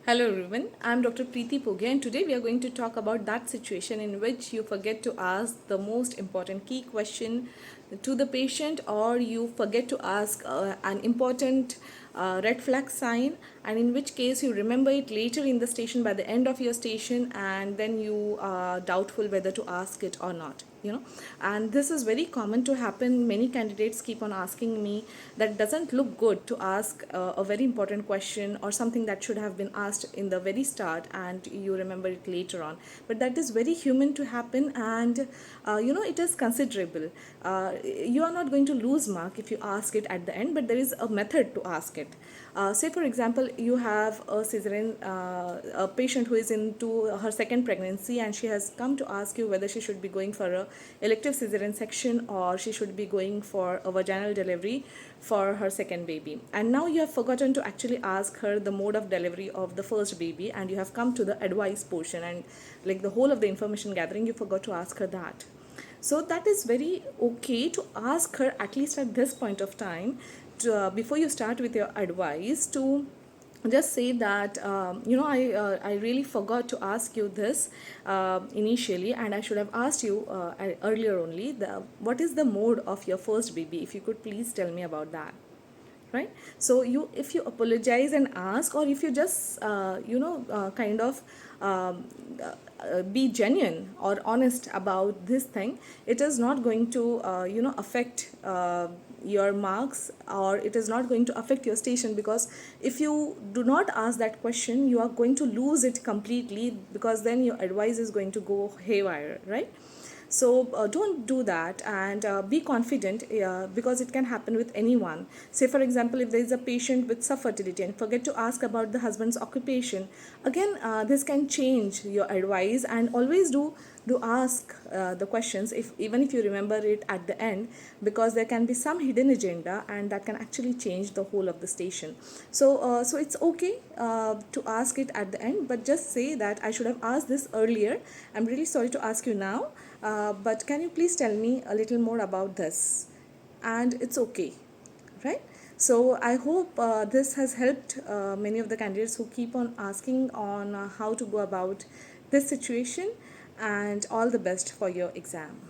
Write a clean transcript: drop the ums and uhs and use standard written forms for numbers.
Hello everyone, I'm Dr. Preeti Poge, and today we are going to talk about that situation in which you forget to ask the most important key question to the patient, or you forget to ask an important red flag sign, and in which case you remember it later in the station by the end of your station, and then you are doubtful whether to ask it or not. And this is very common to happen. Many candidates keep on asking me that it doesn't look good to ask a very important question or something that should have been asked in the very start, and you remember it later on. But that is very human to happen, and it is considerable. You are not going to lose mark if you ask it at the end, but there is a method to ask it. Say for example, you have a cesarean, a patient who is into her second pregnancy, and she has come to ask you whether she should be going for a elective cesarean section or she should be going for a vaginal delivery for her second baby. And now you have forgotten to actually ask her the mode of delivery of the first baby, and you have come to the advice portion, and like the whole of the information gathering, you forgot to ask her that. So that is very okay to ask her, at least at this point of time, before you start with your advice, to just say that I really forgot to ask you this initially, and I should have asked you earlier only, what is the mode of your first baby. If you could please tell me about that, right? So you, if you apologize and ask, or if you just kind of be genuine or honest about this thing, it is not going to affect your marks, or it is not going to affect your station, because if you do not ask that question, you are going to lose it completely, because then your advice is going to go haywire, right? So don't do that, and be confident, because it can happen with anyone. Say for example, if there is a patient with subfertility and forget to ask about the husband's occupation, again this can change your advice. And always do ask the questions, if even if you remember it at the end, because there can be some hidden agenda, and that can actually change the whole of the station. So it's okay to ask it at the end, but just say that I should have asked this earlier. I'm really sorry to ask you now, but can you please tell me a little more about this? And it's okay, right? So I hope this has helped many of the candidates who keep on asking on how to go about this situation, and all the best for your exam.